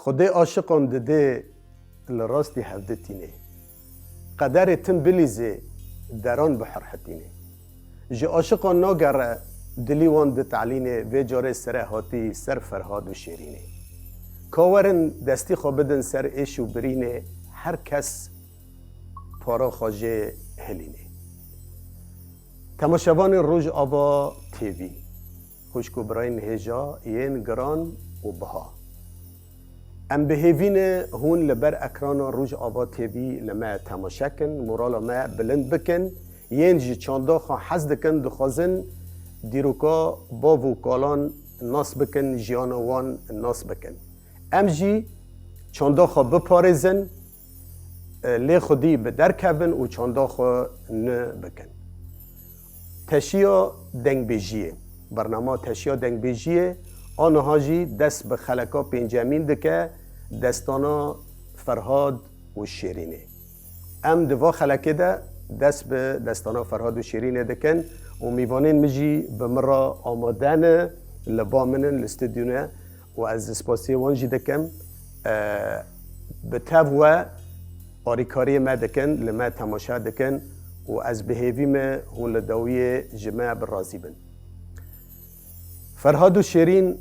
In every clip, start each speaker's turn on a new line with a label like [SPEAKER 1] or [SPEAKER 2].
[SPEAKER 1] خدای عاشقان دده لراستی هفدتینه قدر تن بلیزه دران بحرحتینه جه عاشقان ناگره دلی وان ده تعلینه و جاره سره هاتی سر فرهاد و شیرینه کاورن دستی خوابدن سر ایش و برینه هر کس پارا خواجه هلینه تماشاوان روز آبا تیوی خوشکو براین هجا ین گران و بها ام بهیوین هون لبر اکران روز آبا تیوی لما تماشا کن مورالا ما بلند بکن ین جی چاندا خوا حز دکن دخوازن دیروکا با وکالان ناس بکن جیانوان ناس بکن ام جی چاندا خوا بپارزن لی خودی به درکبن و چاندا خوا نه بکن تشیا دنگ بیجیه برنامه تشیا دنگ بیجیه آنها جی دست به خلکا پنجمین دکه دستانا فرهاد و شیرینه ام دوا خلکه ده دست به دستانا فرهاد و شیرینه دکن و میوانین مجی به مرا آمادن لبامنن لستدیونه و از اسپاسی وانجی دکم به تاو آریکاری ما دکن لما تماشا دکن و از بهیوی ما هون لدوی جماع برازی بن فرهاد و شیرین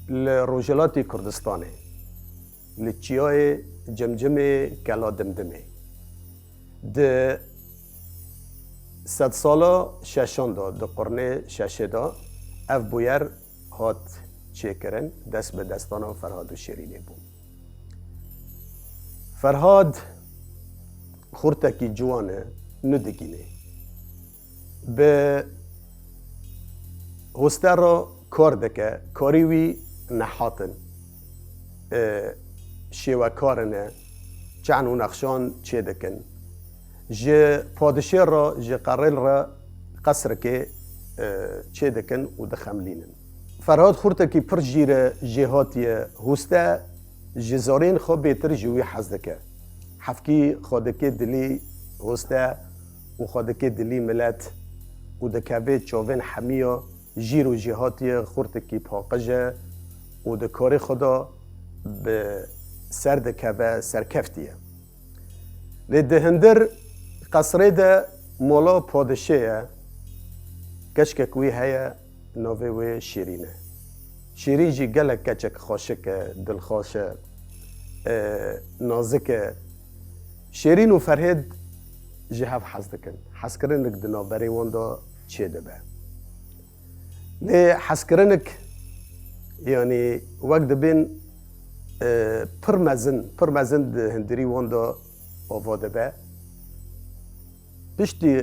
[SPEAKER 1] لروجلات کردستانه لچیای جمجمه کلا دمدمه ده صد سالا ششان دا ده قرن ششه دا اف بویر هات چه کرن دست به دستان فرهاد و شیرینه بود فرهاد خورتکی جوانه ندگینه به هسته را کار دکه کاریوی نحاتن شیوکارنه چعن و نخشان چه دکن جه پادشه را جه قرل را قصر که چه دکن و دخملینن فرهاد خورتکی پر جیره جهاتی هسته جزارین خواه بیتر جوی حز دکه حفکی خودکی دلی هسته و خودکی دلی ملت و دکوه چاوین حمیا جیر و جهاتی خورتکی پاقجه و دکار خدا به سر دکوه سرکفتیه لیده هندر قصره ده مولا پادشه کشککوی هیا نوه و شیرینه شیرین جی گلک کچک خوشکه دلخوشه نازکه شیرین و فرهد جی هف حز دکن حز کرنک دنا بری واندا چه دبه لی حز کرنک یعنی وقت بین پرمزن ده هندری واندا آواده به پشتی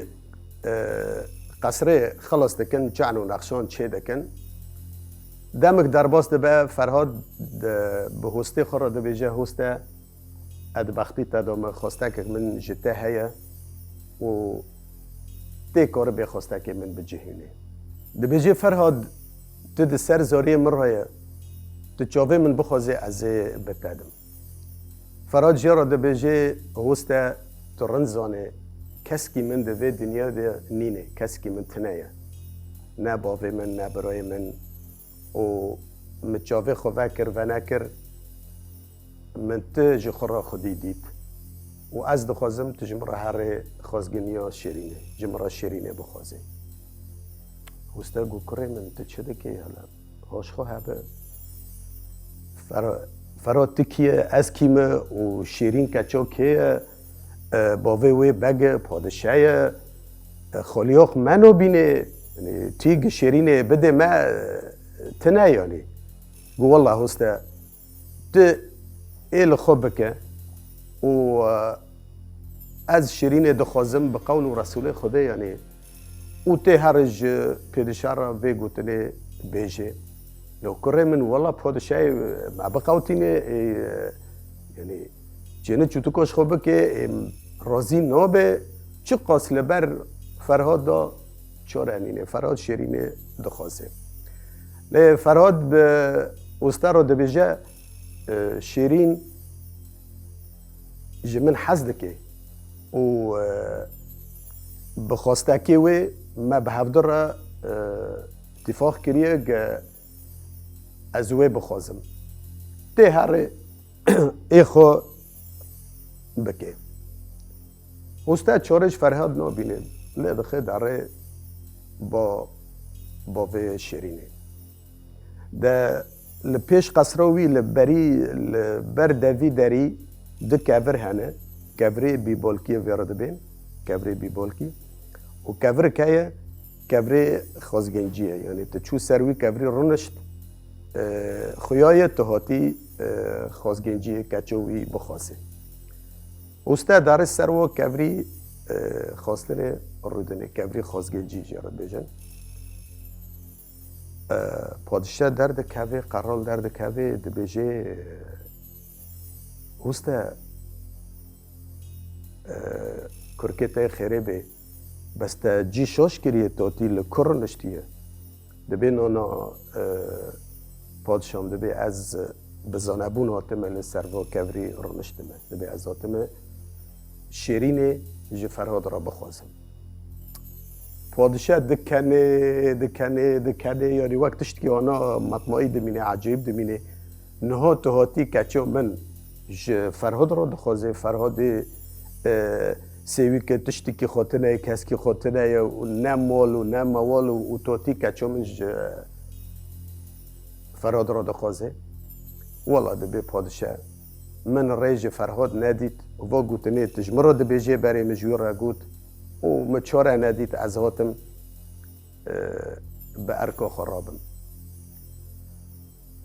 [SPEAKER 1] قصره خلاص دکن چعن و نقشان چه دکن دمک درباس ده به فرهاد به هسته خورا ده بیجه هسته ادبختی تا دام خواسته که من جته هیا و تی کار بخواسته که من بجهینه ده بیجه فرهاد تو ده سر زاری مرایه تو چاوه من بخوازه از بتادم فرهاد جیرا ده بیجه هسته تو رنزانه کسکی من ده دنیا ده نینه کسکی من تنایه نه باوه من نه برای من و متجاوه خواه کر و نکر من ته جخورا خودی دید و از دخوازم تو جمرا هر خوازگنیا شیرینه جمرا شیرینه بخوازه هسته گو کره من تو چه دکی حالا هاش خواه هبه فرا تکیه از کیمه و شیرین کچا که باوه وی بگ پادشه خالیاخ منو بینه تیگ شیرینه بده ما تنه یعنی گو والله هسته ده ایل خوب بکه و از شیرین دخوازم به قول رسول خدا یعنی او ته هرج پیدشار را بگوتنه بیجه لو کره من والله پادشای ما بقاوتینه یعنی جنه چوتوکاش خوب بکه راضی نابه چه قاسله بر فرهاد دا چاره انینه فرهاد شیرینه دخوازه لی فرهاد به استر را دبیجه شیرین جمن حز دکه و بخواسته که وی ما به هفته را اتفاق کریه که از وی بخوازم ته هر ایخو بکه استاد چارش فرهاد نبینه لدخه داره با وی شیرینه ده لپیش قصروی لبری لبر دوی داری ده کبر هنه کبری بی بولکی ویرد بین کبری بی بولکی و کبر که کبری خازگنجیه یعنی تو سروی کبری رونشت خویای تهاتی خازگنجیه کچوی بخواسه استاد داره سرو کبری خواستن رودنه کبری خازگنجی جرد بیجن پادشاه درد کوی قرال درد کوی دبیجه استاد کرکت خیره به بس تا جی شاش کریه تاتی لکر نشتیه دبی نانا پادشام دبی از بزانبون هاتمه لسروا کبری رنشتمه دبی از هاتمه شیرین جی فرهاد را بخوازم پادشاه دکنه یعنی وقتش که آنا مطمئی دمینه عجیب دمینه نها تهاتی کچو من فرهاد را دخوازه فرهاد سیوی که تشتی که خاطنه کس که خاطنه یا نه مال و نه موال و تهاتی کچو من فرهاد را دخوازه والا دبی پادشاه من ریج فرهاد ندید و گوتنه تجمرا دبیجه برای مجور را گوت و مچاره ندید از هاتم به ارکا خرابم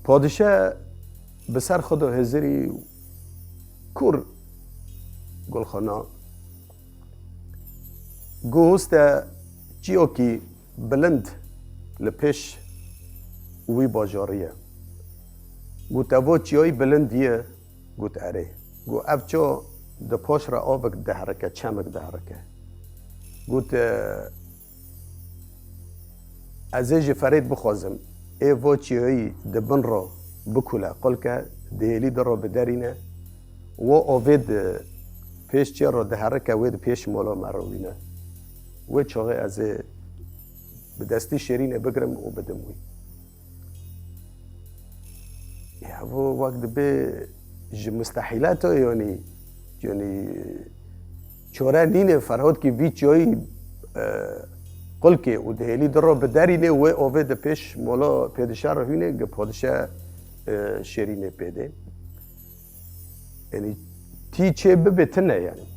[SPEAKER 1] پادشاه بسر خود هزری کور گلخانا گوست چیو کی بلند لپش وی باجاریه گوت او چیوی بلندیه گوت اره گو افچو د پاش را آبک ده حرکه چمک ده حرکه گوت از ایج فرید بخوازم ای و چیوی ده بن را بکوله قل که دهیلی در را بدرینه و آوید پیش چی را ده حرکه وید پیش مولا مروینه و چاقه از به دستی شیرینه بگرم و بدموی یا و وقت به مستحیلات یعنی چوره نینه فرهاد که وی چایی قل که و دهیلی در را بدرینه و آوید پیش مولا پیدشه را هینه که پادشه شیرینه پیده یعنی تی چه ببتنه یعنی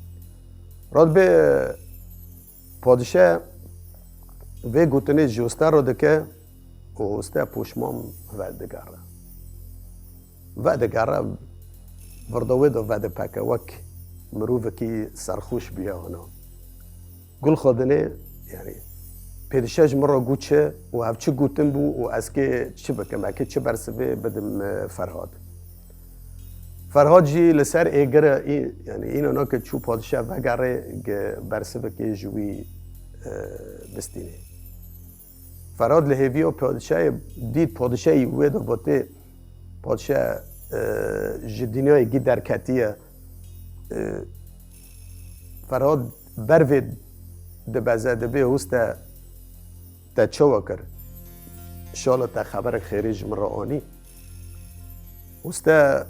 [SPEAKER 1] راد به پادشه و گوتنه جوسته را دکه و استه پوشمام ودگاره ودگاره وردوی دو وده پکه وک مروفه کی سرخوش بیا هنو گل خودنه یعنی پیدشش مرا گوچه و هفچه گوتن بو و از که چه بکم اکه چه برسبه بدم فرهاد فرهاد جی لسر ایگره یعنی این اونا که چو پادشه وگره برسبه که جوی بستینه فرهاد لحیوی و پادشه دید پادشه یوه دو باته پادشه جدینای گی درکتیه فرهاد بروید دبزه دبه هسته تا چوا کرد شالا تا خبر خیریج مرا آنی هسته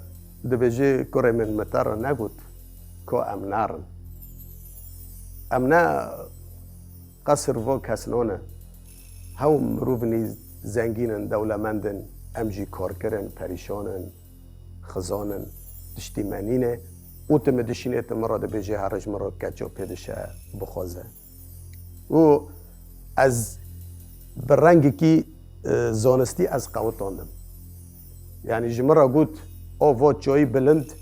[SPEAKER 1] دبجه کره من متر نگود که امنارن امنا قصر و کسنانه هم مروفنی زنگینن دولمندن امجی کار کرن پریشانن خزانن دشتی منینه اوتم دشینیت مرا دبجه هرج مرا کچو پیدشه بخوازه و از برنگی که زانستی از قوتاندم یعنی جمرا گوت او وات جایی بلند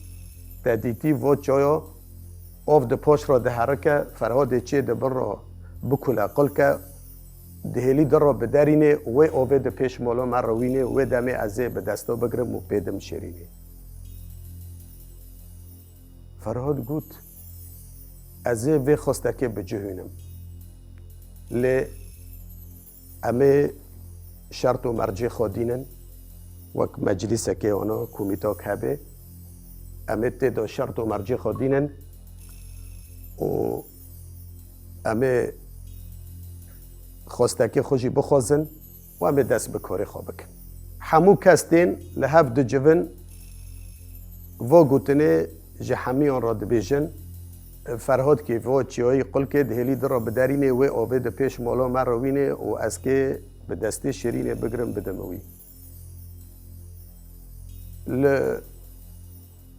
[SPEAKER 1] تدیتی وات جایا آف ده پاش را ده حرکه فرهاد چه ده بر را بکله قل که دهلی در را بدرینه و آوه ده پیش مالا من روینه و دمه ازه به دستا بگرم و پیدم شیرینه فرهاد گوت ازه و خواسته که بجهونم لی امه شرط و مرجع خودینن وک مجلس که اونا کمیتا کبه امه تدا شرط و مرجع خودینن و امه خواسته که خوشی بخوازن و امه دست به کار خواه بکن همو کستین لحف دو جون و گوتنه جه همیان را دبیجن فرهاد که و چیایی قل که دهلی در را بدارینه و آبه ده پیش مولا من روینه و از که به دسته شیرینه بگرم بدموی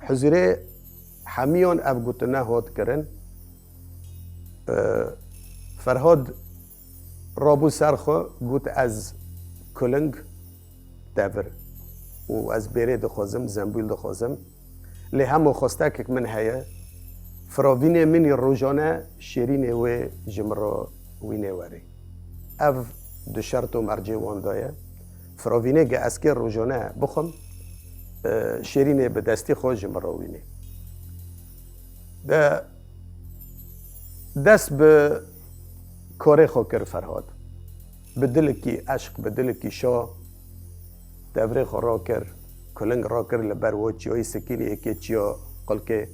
[SPEAKER 1] حضوره همیان اف گوتنه هات کرن فرهاد رابو سرخو گوت از کلنگ دور و از بیره دخوازم زنبیل دخوازم لی همو خواسته که من هیا فراوینه منی روزانه شیرینه و جمرا وینه وری اف دو شرط و مرجع وان دایه فراوینه که از که روزانه بخم شیرینه به دستی خود جمرا وینه دست به کار خو کر فرهاد به دل کی عشق به دل کی شاه دوره خو را کر کلنگ را کر لبر و چیای سکینی اکی چیا قل که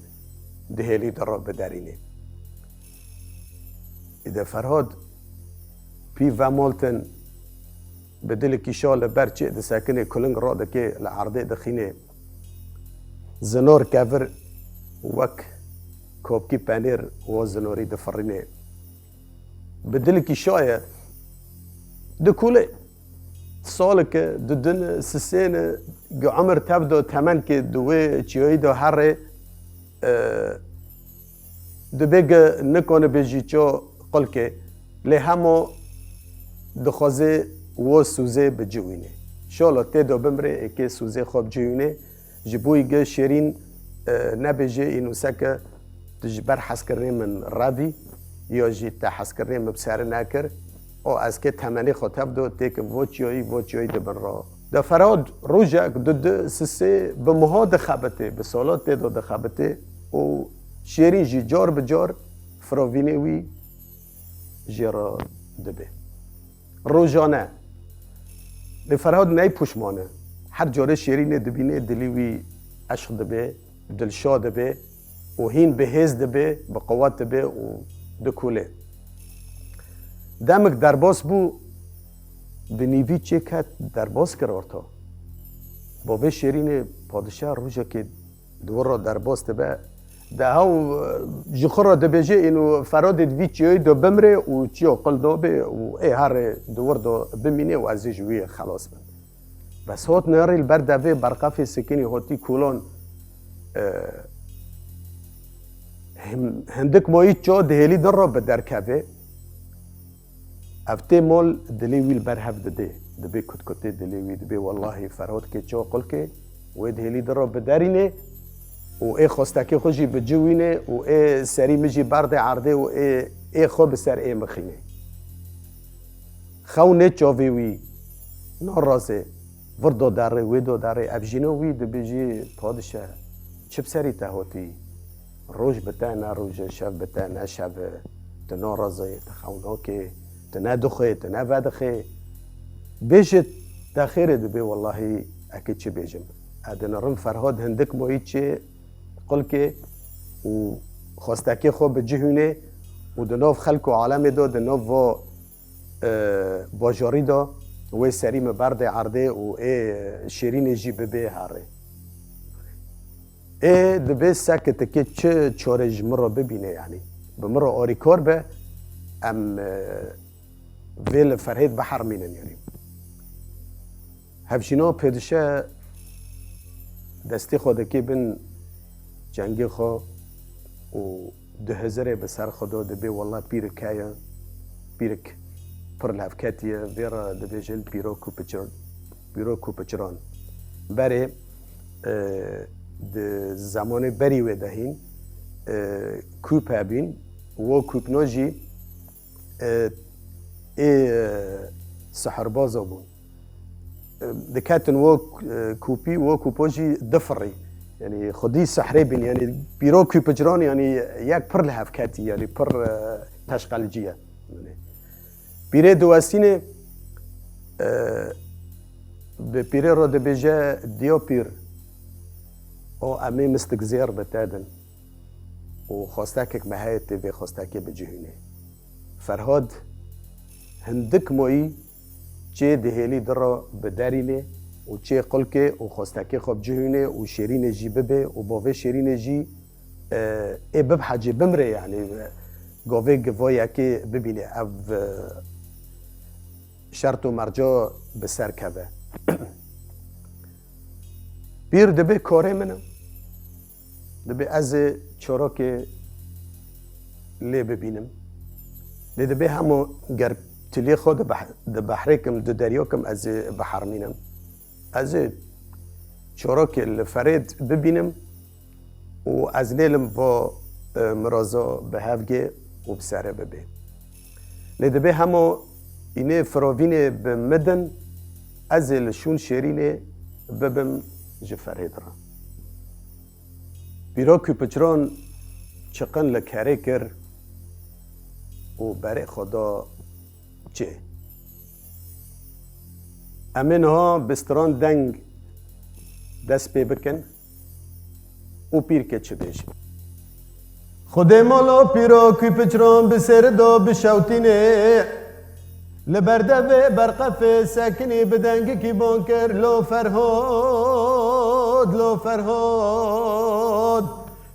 [SPEAKER 1] دهلی در را بدارینه ایده فرهاد پی و مالتن به دل کی شاه لبر چه ده ساکنه کلنگ را ده که لعرده دخینه زنور کفر وک کوبکی پنیر و زنوری دفرینه بدل کی شایه دکوله سال که ددن سسین عمر تبدو تمن که دوه چیایی دو هر دبیگ نکنه بجی چو قل که لی همو دخوازه و سوزه بجوینه شالا تی دو بمره اکی سوزه خواب جوینه جبوی گه شیرین نبجه اینو سکه تجبر حس کرنه من رادی یا جی تحس کرنه مبسر نکر او از که تمنی خطب دو تیک وچیایی دبن را دا فراد روژه دو سسه به مها دخبته به سالات دو دخبته و شیرین جی جار بجار فراوینه وی جرا دبه روژانه لفراد نی پوشمانه هر جاره شیرین دبینه دلیوی عشق دبه دلشاد دبه و هین به هز دبه به قوت دبه و دکوله دمک درباس بو به نیوی چه کت درباس کرارتا بابه شیرین پادشاه روژه که دور را درباس دبه ده هاو جخور را دبیجه اینو فراد دوی چیای دو بمره و چی اقل دو به و ای هر دور دو بمینه و از جوی خلاص بند بس هات نهاری البر دوی برقف سکنی هاتی کولان هندک مایی چا دهلی در را به درکوه افته مال دلی ویل بر هف دده دبی کت کته دلی وی دبی والله فرهاد که چا قل که و دهلی در را به درینه و ای خواستکی خوشی به جوینه و ای سری مجی برد عرده و ای خوب سر ای مخینه خونه چاوی وی نارازه وردو داره وی دو داره افجینو وی دبی جی پادشه چه بسری تهاتی روز بته نه روز شب بته نه شب تنا رازه تخونه که تنا دخه تنا ودخه بیشت تخیره دبی والله اکید چه بیجم ادنارم فرهاد هندک مایی چه قل که و خواستکی خوب به جهونه و دناف خلق و عالم دا دناف و باجاری دا و سریم برد عرده و شیرین جی ببه هره دبی سکت که چه چارج مرا ببینه یعنی به مرا آریکار به ام ویل فرهید بحر مینن یعنی هفشینا پیدشه دستی خوده که بین جنگی خو و 2000 به سر خدا دبی والله پیرک هیا پیرک پر لفکتیه ویرا دبی جل پیرو کوپچران بره د زمان بری و دهین کوپ هبین و کوپ نوجی سحرباز بون دکاتن و کوپی و کوپوجی دفری یعنی خودی سحری بین یعنی بیرو کوپجران یعنی یک پر لحفکتی یعنی پر تشغلجیه بیره دوستینه به پیره را دبیجه دیو پیر او امی مستگزیر بتادن و خواستک مهایت و خواستک بجهونه فرهاد هندک موی چه دهلی در را بدارینه و چه قلکه و خواستکی خوب جهونه و شیرین جی ببه و باوه شیرین جی ببحجه بمره یعنی گاوه گوایه که ببینه او شرط و مرجا بسر کبه بیر دبه کاره منم دبه از چراک لی ببینم لی دبه همو گر تلی خود ده بحره کم ده دریا کم از بحر مینم از چراک الفرید ببینم و از لیلم و مرازا به هفگه و بسره ببه لی دبه همو اینه فراوینه بمدن از لشون شیرینه ببم جفرید را بیرا کپچران چقن لکره کر و برای خدا چه امین ها بستران دنگ دست پی بکن و پیر که چه بیش خود مالا پیرا کپچران بسر دا بشوتینه لبرده و برقف سکنی بدنگی کی بانکر لو فرهاد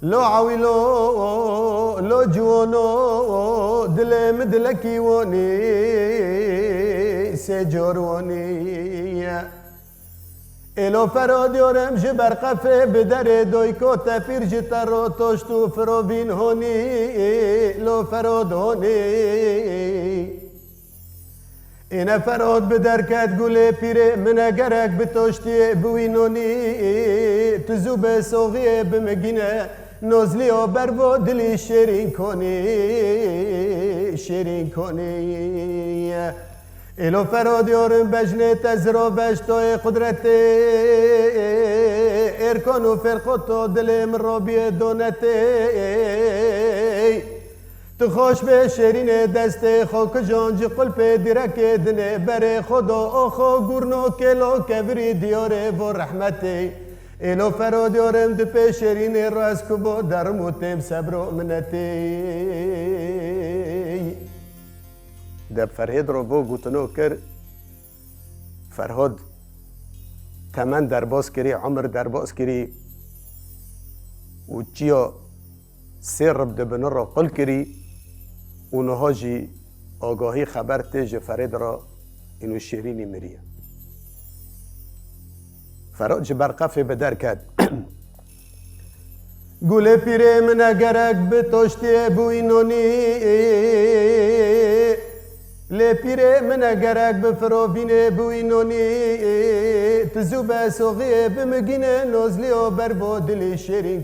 [SPEAKER 1] لو عویلو لو جوانو دل مدلکی وانی سجور وانی الو فراد یارم جه برقف بدر دویکو تفیر جتر رو توشتو فروین هونی لو فراد هونی اینا فراد به درکت گله پیره من اگرک به توشتی بوینونی تزو به سوغیه بمگینه نازلی ها بروا دلی شیرین کنی ایلو فراد یارم بجنه تزرا بشتای قدرت ارکان و فرقاتا دل مرابی دونته تو خوش به شیرین دست خاک جانج قلب درک دنه بر خدا آخا گرنو کلو کبری دیاره و رحمتی ایلو فراد یارم دو پی شیرین راست کبا در موتیم صبر و منتی دب فرهاد رو بو گوتنو کر فرهاد تمن درباز کری عمر درباز کری و چیا سر رب دبنر را قل کری اونها جی آگاهی خبر تیج فرید را اینو شیرینی مریه فراد جی برقفه بدر کد گوله پیره من اگرک به توشتی بوینونی لی پیره من اگرک به فراوینه بوینونی تزو به سوغیه بمگینه نازلی و بربا دلی شیرین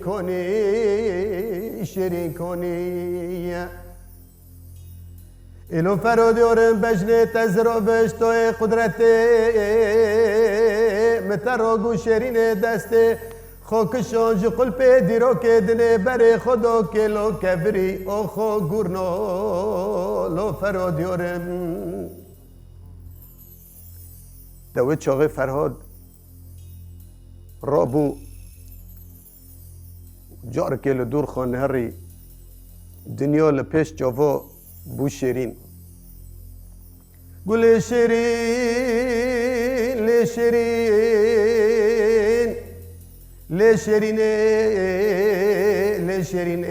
[SPEAKER 1] کنی ایلو فراد یارم بجنه تزرا بشتای قدرت متراگو شیرین دست خاکشان جو قلب دیرو که دنه بر خدا کلو کبری آخا گرنا لو فراد یارم دوی چاقه فرهاد رابو جار که لدور خانه هری دنیا لپیش جاوا بو شیرین گل شیرین لی شیرین لی شیرین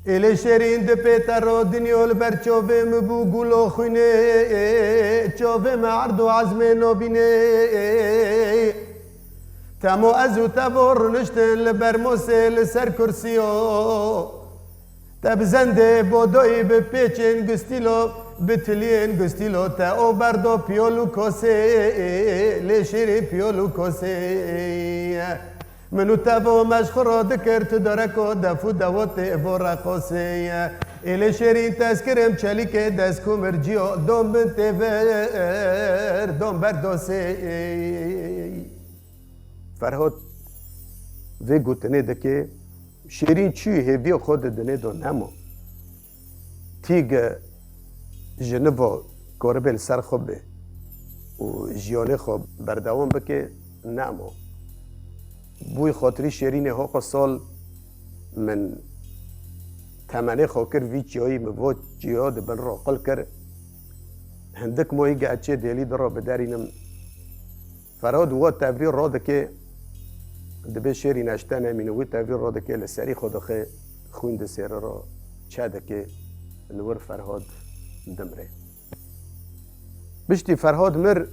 [SPEAKER 1] لی شیرین ده پیتر را دنیا لبر چاوه مبو گلو خونه چاوه معرض و عزم نابینه تمو ازو تبور نشتن لبر موسل سر کرسیو تب زنده بودایی به پیچن گستیلو بتلین گستیلو تا او بردو پیولو کسه لشیری پیولو کسه منو تبو مشخورا دکرت درکو دفو دوات ورا قسه ایل شیرین تذکرم چلیک دست کمرجیو دوم بنت ور دوم بردوسه فرهاد وی گوتنه دکه شیرین چی هیوی خود دنه دو نمو تیگ جنبا گربل سر خوبه و جیانه خوب بردوام بکه نمو بوی خاطری شیرین حق سال من تمنه خاکر وی جایی مبود جیاد بن را قل کر هندک مایی گه اچه دیلی در را بدارینم فرهاد و تفریر را دکه دبی شیری نشته نمینه و تفریر را دکه لسری خود خی خوند سیر را چه دکه لور فرهاد دمره بشتی فرهاد مر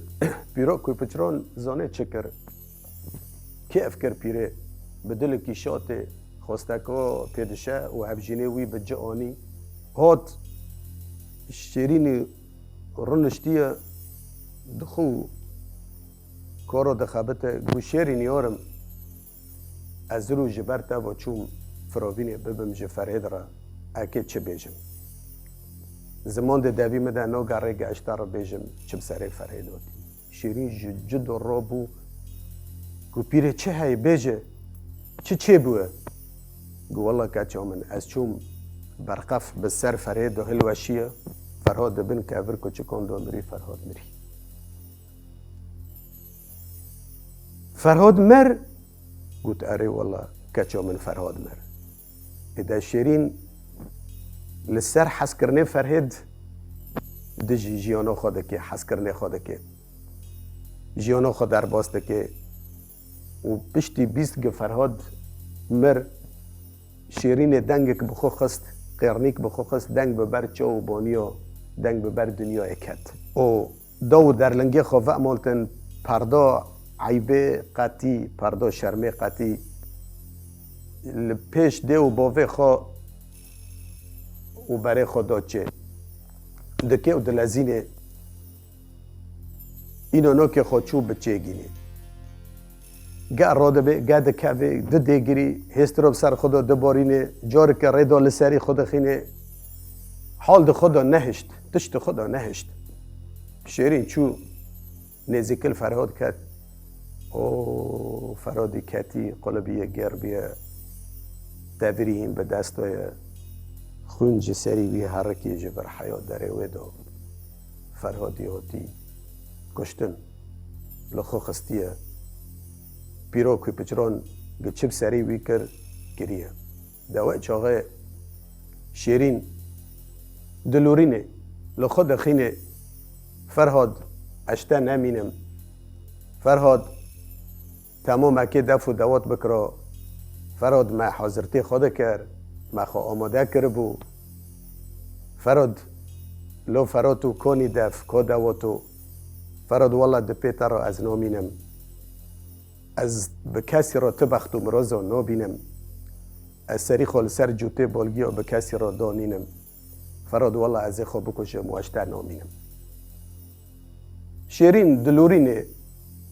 [SPEAKER 1] پیرو کوی پچران زانه چکر که افکر پیره بدل کی شاته خواستکا پیدشه و هفجینه وی به جانی هات شیرین رنشتیه دخو کارو دخابته گو شیرین یارم از رو جبرته و چوم فراوینه ببم جه فرهد را اکید چه بیجم زمان ده دوی مده ناگره گشته را بیجم چه بسره فرهد آتی شیرین جد و رابو گو پیره چه های بیجه چه بوه گو والله کچا من از چوم برقف به سر فرهد و هلوشیه فرهاد بن که افر که چکان دو مری فرهاد مری فرهاد مر گوت اره والله کچا من فرهاد مر اده شیرین لسر حس کرنه فرهد دجی جیانو خوده که حس کرنه خوده که جیانو خود در باسته که و پشتی بیست که فرهاد مر شیرین دنگ که بخو خست قرنیک بخو خست دنگ ببر چا و بانیا دنگ ببر دنیا اکت و دو در لنگه خواه مالتن پردا عیبه قطی پردا شرمه قطی پیش ده و باوه خواه و برای خدا چه دکه و دلزینه اینو نو که خود چوب بچه گینه گه راده به گه دکه به ده دیگری هستراب سر خدا دبارینه جار که ریدا لسری خدا خینه حال ده خدا نهشت تشت خدا نهشت شیرین چو نزیکل فرهاد کد او فرهادی کتی قلبیه گربیه تبریم به دستای خونج سری وی حرکی جبر حیات داره ویدو فرهادی هاتی کشتن لخو خستیه پیرو کوی پچران گچب سری وی کر گریه دوای چاقه شیرین دلورینه لخو دخینه فرهاد اشته نمینم فرهاد تمام اکی دف و دوات بکرا فرهاد ما حاضرتی خود کرد ما خو آماده کربو فرهاد لو فرهادو کنی دف که دواتو فرهاد والله ده پیتر را از نامینم از به کسی را تبختو مرازا نابینم از سری خال سر جوته بالگی و به کسی را دانینم فرهاد والله از خو بکشم و اشتر نامینم شیرین دلورینه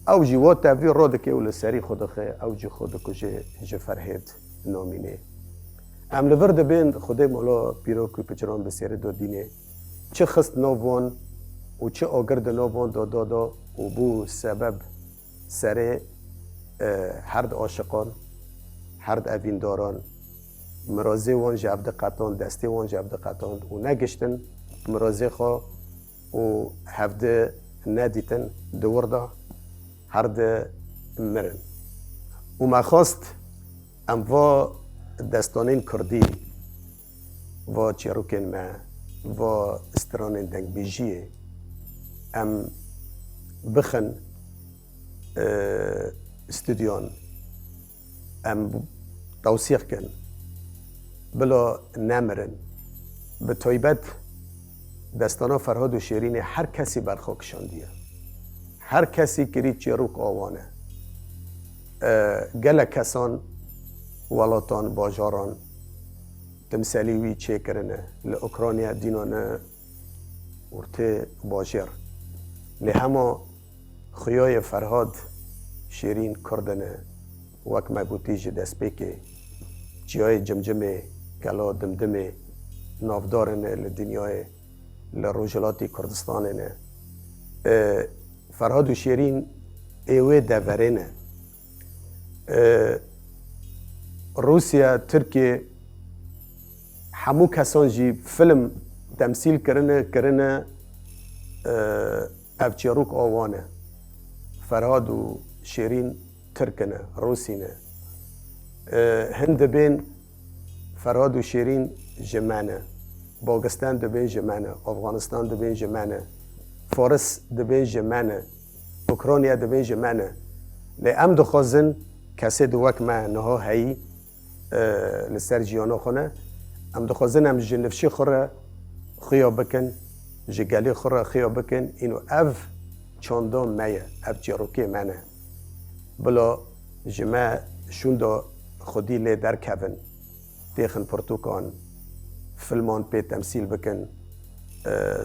[SPEAKER 1] او جوات تفیر را دکه اول سری خودخه او جی خود کجه جفرهد نامینه ام لورد بین خود مولا پیرو کوی پچران بسیاره دادینه چه خست نووان و چه آگرد نووان دادا و بو سبب سر هرد عاشقان هرد اوینداران مرازه وان جبد قطان دسته وان جبد قطان و نگشتن مرازه خواه و هفته ندیتن دورده هرد مرن و ما خواست ام و دستانین کردی و چروکن ما و استرانین دنگ بیجیه ام بخن استودیون ام توصیح کن بلا نمرن به طیبت دستانا فرهاد و شیرین هر کسی برخاکشان دیه هر کسی کری چروک آوانه گله کسان ولاتان باجاران تمثالیوی چه کرنه لأوکرانیا دینانه ورته باجر لهما خیای فرهاد شیرین کردنه وک مگوتی جدست بکه جای جمجمه کلا دمدمه نافدارنه لدنیای لروجلاتی کردستانه فرهاد و شیرین ایوه دورنه روسیا ترکیه همو کسان جی فیلم تمثیل کرنه افچروک آوانه فرهاد و شیرین ترکنه روسینه هند بین فرهاد و شیرین جمانه باگستان دبین جمانه افغانستان دبین جمانه فارس دبین جمانه اوکراینیا دبین جمانه لی ام دخوازن کسی دو وک ما نها هایی لسر جیانا خونه ام دخوازن ام جنفشی خوره خیا بکن جگلی خوره خیا بکن اینو اف چاندان مایه اف جاروکی منه بلا جمع شوندا خودی لی در کون تیخن پرتوکان فیلمان پی تمثیل بکن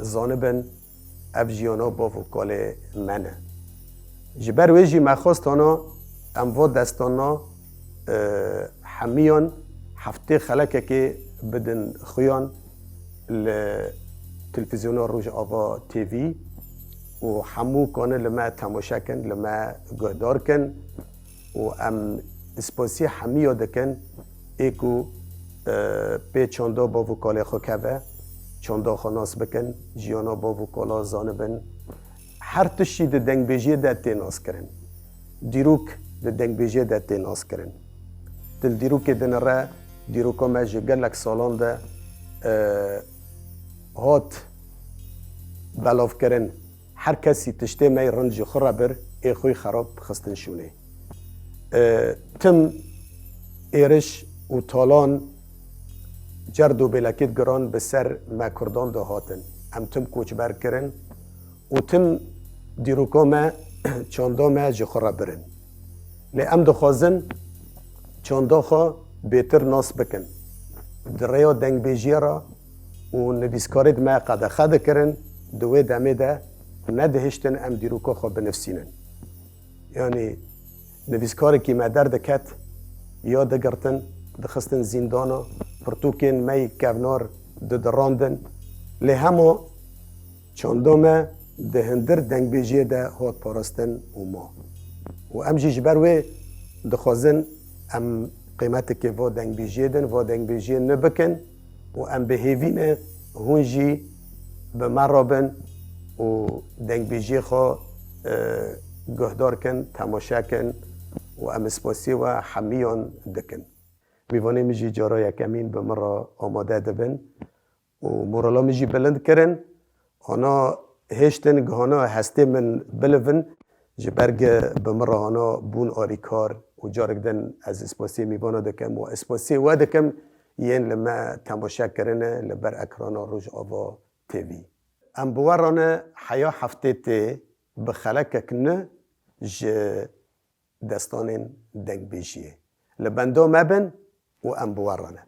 [SPEAKER 1] زانبن اف جیانا با وکال منه جبر ویجی مخواستانا ام و دستانا حمیان هفته خلکه که بدن خویان لتلفزیون روز آوا تیوی و همو کنه لما تماشا کن لما گهدار کن و ام اسپاسی همیو دکن ایکو پی چاندا با وکاله خو که چاندا خناس بکن جیانا با وکالا زانبن هر تشی ده دنگ بیجی ده تیناس کرن دیروک ده دنگ بیجی ده تیناس کرن دل دیروک دن را دیروکا ما جگلک سالان ده هات بلاف کرن هر کسی تشتی می رنج خورا بر ای خوی خراب خستن شونه تم ایرش و تالان جرد و بلکت گران به سر ما کردان ده هاتن ام تم کوچ بر کرن و تم دیروکا ما چاندا ما جخورا برن لی ام دخوازن چاندا خوا بیتر ناس بکن دریا دنگ بیجی را و نویسکارید ما قد خد کرن دوی دمه ده ندهشتن ام دیروکا خوا بنفسینن یعنی نویسکاری که ما درد کت یا دگرتن دخستن زندانا پرتوکین می کونار دراندن لی همو چاندا ما ده هندر دنگ بیجی ده هات پارستن و ما و ام جیج بروی دخوازن ام قیمت که و دنگ بیجی دن و دنگ بیجی نبکن و ام به هیوین هونجی به مرابن و دنگ بیجی خوا گهدار کن تماشا کن و ام اسپاسی و حمیان دکن میوانه میجی جارا یکمین به مرا آماده دبن و مورالا میجی بلند کرن آنا هشتن گهانا هسته من بلون جبرگ بمره آنا بون آریکار و جارگدن از اسپاسی میبانا دکم و اسپاسی و دکم ین لما تماشا کرنه لبر اکرانا روز آوا تیوی ام بوارانه حیا هفته تی بخلک کنه ج دستان دنگ بیجیه لبندو مبن و ام بوارانه